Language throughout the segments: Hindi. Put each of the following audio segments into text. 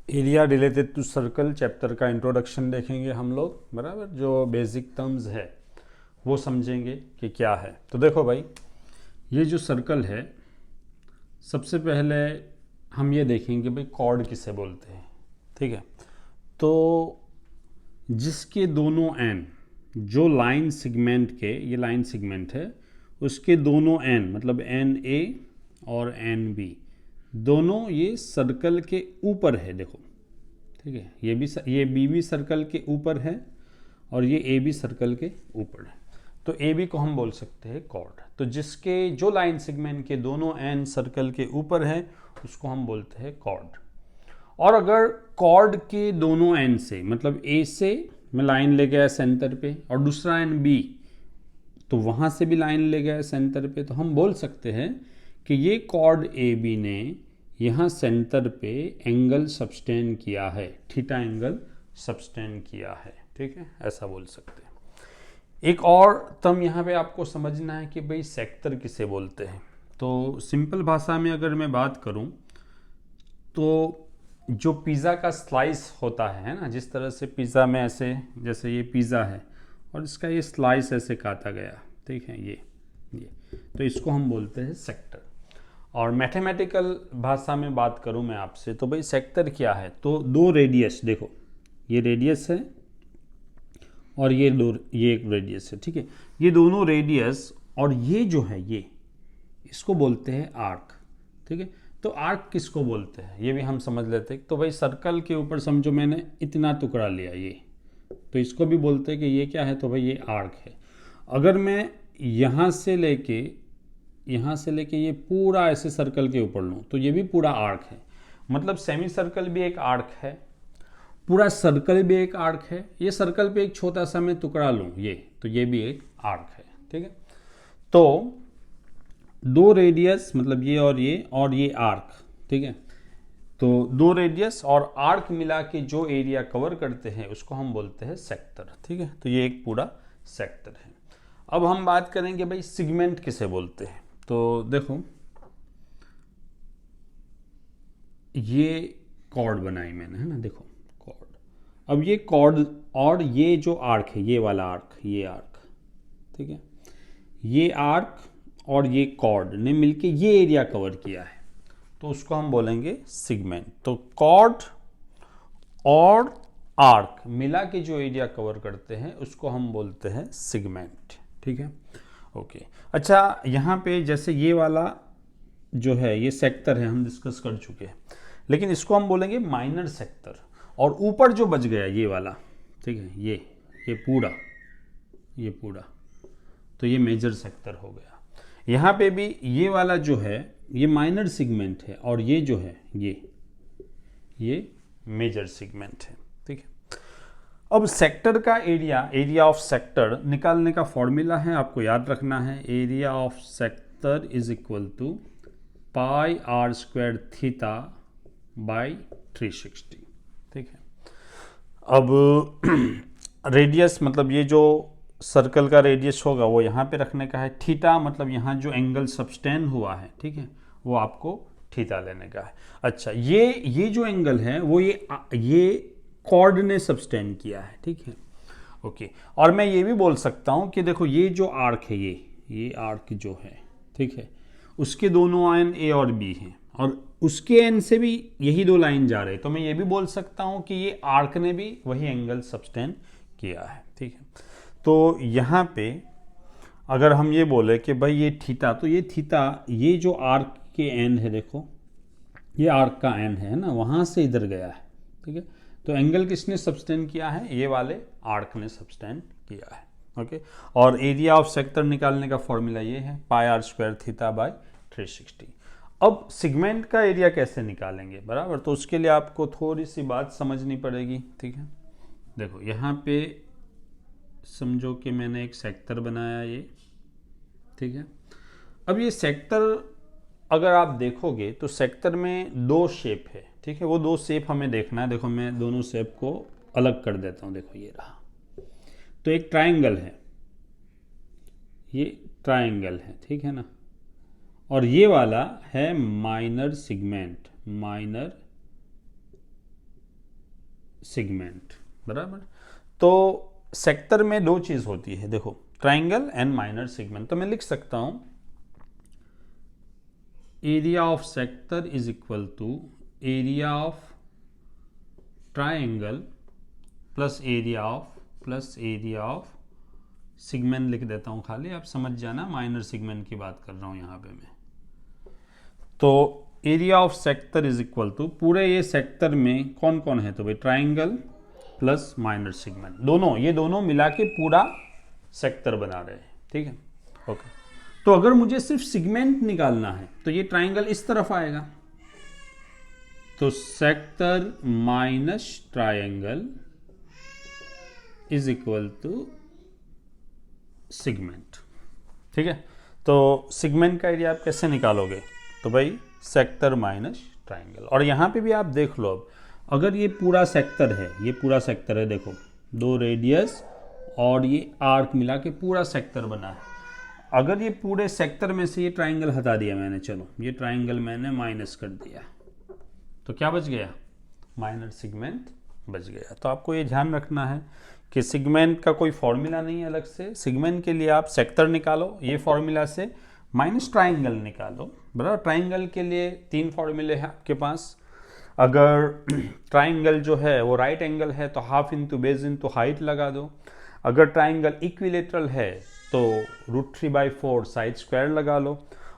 Area related to circle chapter का इंट्रोडक्शन देखेंगे हम लोग, बराबर। जो बेसिक टर्म्स है वो समझेंगे कि क्या है। तो देखो भाई, ये जो सर्कल है, सबसे पहले हम ये देखेंगे भाई कॉर्ड किसे बोलते हैं। ठीक है, तो जिसके दोनों एंड, जो लाइन सेगमेंट के, ये लाइन सेगमेंट है, उसके दोनों एंड मतलब एन ए और एन बी, दोनों ये सर्कल के ऊपर है। देखो, ठीक है, ये बी भी सर्कल के ऊपर है और ये ए भी सर्कल के ऊपर है। तो ए बी को हम बोल सकते हैं कॉर्ड। तो जिसके जो लाइन सेगमेंट के दोनों एंड सर्कल के ऊपर है उसको हम बोलते हैं कॉर्ड। और अगर कॉर्ड के दोनों एंड से, मतलब ए से मैं लाइन ले गया सेंटर पे और दूसरा एंड बी, तो वहां से भी लाइन ले गया सेंटर पे, तो हम बोल सकते हैं कि ये कॉर्ड ए बी ने यहाँ सेंटर पे एंगल सब्सटेन किया है, थीटा एंगल सब्सटेन किया है। ठीक है, ऐसा बोल सकते हैं। एक और टर्म यहाँ पे आपको समझना है कि भाई सेक्टर किसे बोलते हैं। तो सिंपल भाषा में अगर मैं बात करूँ तो जो पिज़्ज़ा का स्लाइस होता है ना, जिस तरह से पिज़्ज़ा में ऐसे, जैसे ये पिज़्ज़ा है और इसका ये स्लाइस ऐसे काटा गया, ठीक है, ये तो इसको हम बोलते हैं सेक्टर। और मैथमेटिकल भाषा में बात करूं मैं आपसे, तो भाई सेक्टर क्या है, तो दो रेडियस, देखो ये रेडियस है और ये एक रेडियस है। ठीक है, ये दोनों रेडियस और ये जो है ये, इसको बोलते हैं आर्क। ठीक है, तो आर्क किसको बोलते हैं ये भी हम समझ लेते हैं। तो भाई सर्कल के ऊपर समझो मैंने इतना टुकड़ा लिया ये, तो इसको भी बोलते हैं कि ये क्या है, तो भाई ये आर्क है। अगर मैं यहाँ से लेके ये पूरा ऐसे सर्कल के ऊपर लूँ तो ये भी पूरा आर्क है। मतलब सेमी सर्कल भी एक आर्क है, पूरा सर्कल भी एक आर्क है। ये सर्कल पे एक छोटा सा मैं टुकड़ा लूँ ये, तो ये भी एक आर्क है। ठीक है, तो दो रेडियस मतलब ये और ये आर्क, ठीक है, तो दो रेडियस और आर्क मिला के जो एरिया कवर करते हैं उसको हम बोलते हैं सेक्टर। ठीक है, तो ये एक पूरा सेक्टर है। अब हम बात करेंगे भाई सेगमेंट किसे बोलते हैं। तो देखो, ये कॉर्ड बनाई मैंने, है ना, देखो कॉर्ड। अब ये कॉर्ड और ये जो आर्क है, ये वाला आर्क, ये आर्क, ठीक है, ये आर्क और ये कॉर्ड ने मिलके ये एरिया कवर किया है, तो उसको हम बोलेंगे सेगमेंट। तो कॉर्ड और आर्क मिला के जो एरिया कवर करते हैं उसको हम बोलते हैं सेगमेंट। ठीक है, ओके। अच्छा, यहाँ पे जैसे ये वाला जो है ये सेक्टर है, हम डिस्कस कर चुके हैं, लेकिन इसको हम बोलेंगे माइनर सेक्टर। और ऊपर जो बच गया ये वाला, ठीक है, ये पूरा, तो ये मेजर सेक्टर हो गया। यहाँ पे भी ये वाला जो है ये माइनर सेगमेंट है और ये जो है ये मेजर सेगमेंट है। ठीक है, अब सेक्टर का एरिया ऑफ सेक्टर निकालने का फॉर्मूला है, आपको याद रखना है। Area of sector is equal to pi r square theta by 360। ठीक है, अब रेडियस मतलब ये जो सर्कल का रेडियस होगा वो यहाँ पे रखने का है। थीटा मतलब यहाँ जो एंगल सब्सटेन हुआ है, ठीक है, वो आपको थीटा लेने का है। अच्छा, ये जो एंगल है वो ये कॉर्ड ने सब्सटेन किया है। ठीक है, ओके। और मैं ये भी बोल सकता हूँ कि देखो ये जो आर्क है, ये आर्क जो है, ठीक है, उसके दोनों एंड ए और बी हैं और उसके एंड से भी यही दो लाइन जा रहे हैं, तो मैं ये भी बोल सकता हूँ कि ये आर्क ने भी वही एंगल सब्सटेन किया है। ठीक है, तो यहाँ पे अगर हम ये बोले कि भाई ये थीटा, तो ये थीटा, ये जो आर्क के एंड है, देखो ये आर्क का एंड है ना, वहाँ से इधर गया है। ठीक है, तो एंगल किसने सब्सटेन किया है, ये वाले आर्क ने सब्सटेन किया है। ओके, और एरिया ऑफ सेक्टर निकालने का फॉर्मूला ये है, पाई आर स्क्वायर थीटा बाय 360। अब सेगमेंट का एरिया कैसे निकालेंगे, बराबर, तो उसके लिए आपको थोड़ी सी बात समझनी पड़ेगी। ठीक है, देखो यहाँ पे समझो कि मैंने एक सेक्टर बनाया ये, ठीक है। अब ये सेक्टर अगर आप देखोगे तो सेक्टर में दो शेप है, ठीक है, वो दो शेप हमें देखना है। देखो मैं दोनों शेप को अलग कर देता हूँ, देखो ये रहा, तो एक ट्रायंगल है, ये ट्रायंगल है, ठीक है ना, और ये वाला है माइनर सेगमेंट, माइनर सेगमेंट, बराबर। तो सेक्टर में दो चीज होती है, देखो, ट्राइंगल एंड माइनर सेगमेंट। तो मैं लिख सकता हूं area of sector is equal to area of triangle plus area of segment लिख देता हूं खाली, आप समझ जाना माइनर सेगमेंट की बात कर रहा हूं यहां पे मैं। तो area of sector is equal to पूरे ये सेक्टर में कौन कौन है, तो भाई ट्राइंगल प्लस माइनर सेगमेंट, दोनों ये दोनों मिला के पूरा सेक्टर बना रहे हैं, ठीक है, ओके। तो अगर मुझे सिर्फ सेगमेंट निकालना है तो ये ट्राइंगल इस तरफ आएगा, तो sector minus triangle is equal to segment, ठीक है। तो सेगमेंट का एरिया आप कैसे निकालोगे, तो भाई सेक्टर माइनस ट्राइंगल। और यहाँ पे भी आप देख लो, अब अगर ये पूरा सेक्टर है, ये पूरा सेक्टर है, देखो दो रेडियस और ये आर्क मिला के पूरा सेक्टर बना है। अगर ये पूरे सेक्टर में से ये ट्राइंगल हटा दिया मैंने, चलो ये ट्राइंगल मैंने माइनस कर दिया, तो क्या बच गया, माइनर सेगमेंट बच गया। तो आपको ये ध्यान रखना है कि सेगमेंट का कोई फॉर्मूला नहीं है अलग से, सेगमेंट के लिए आप सेक्टर निकालो ये फॉर्मूला से, माइनस ट्राइंगल निकालो, बराबर। ट्राइंगल के लिए 3 फॉर्मूले हैं आपके पास। अगर ट्राइंगल जो है वो राइट एंगल है तो half into base into height लगा दो। अगर ट्राइंगल इक्विलेटरल है तो √3/4 साइड स्क्वायर लगा लो।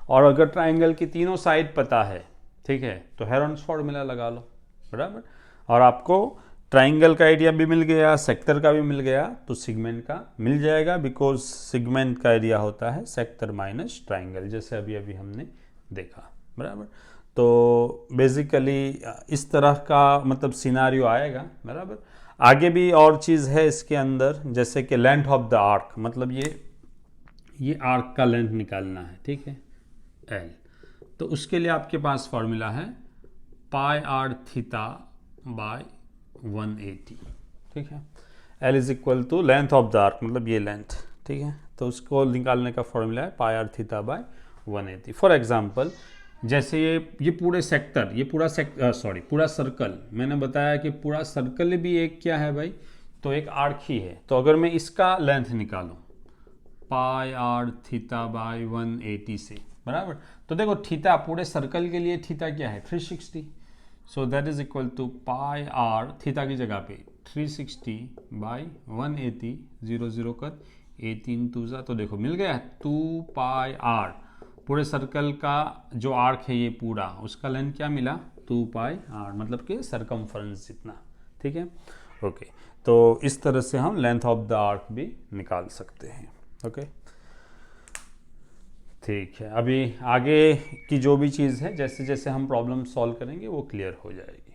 और अगर ट्राइंगल की तीनों साइड पता है, ठीक है, तो हेरोन्स फॉर्मूला लगा लो, बराबर। और आपको ट्राइंगल का एरिया भी मिल गया, सेक्टर का भी मिल गया, तो सेगमेंट का मिल जाएगा, बिकॉज सेगमेंट का एरिया होता है सेक्टर माइनस ट्राइंगल, जैसे अभी अभी हमने देखा, बराबर। तो बेसिकली इस तरह का मतलब सिनारियो आएगा, बराबर। आगे भी और चीज़ है इसके अंदर, जैसे कि लेंथ ऑफ द आर्क, मतलब ये आर्क का लेंथ निकालना है, ठीक है, एल। तो उसके लिए आपके पास फॉर्मूला है πr/180, ठीक है। L is equal to length of the arc, मतलब ये लेंथ, ठीक है। तो उसको निकालने का फॉर्मूला है πr/180। फॉर एग्जाम्पल, जैसे ये पूरे सेक्टर, ये पूरा पूरा सर्कल, मैंने बताया कि पूरा सर्कल भी एक क्या है भाई, तो एक आर्क ही है। तो अगर मैं इसका लेंथ निकालूं πr/180 से, बराबर। तो देखो थीटा पूरे सर्कल के लिए थीटा क्या है, 360। So that is equal to πr, theta की जगह पे 360/180, 0 0 कर 18 2 तो देखो मिल गया 2πr। पूरे सर्कल का जो आर्क है ये पूरा, उसका लेंथ क्या मिला, 2πr, मतलब कि सरकमफ्रेंस जितना, ठीक है, ओके। तो इस तरह से हम लेंथ ऑफ द आर्क भी निकाल सकते हैं, ओके, ठीक है। अभी आगे की जो भी चीज़ है, जैसे जैसे हम प्रॉब्लम सॉल्व करेंगे वो क्लियर हो जाएगी।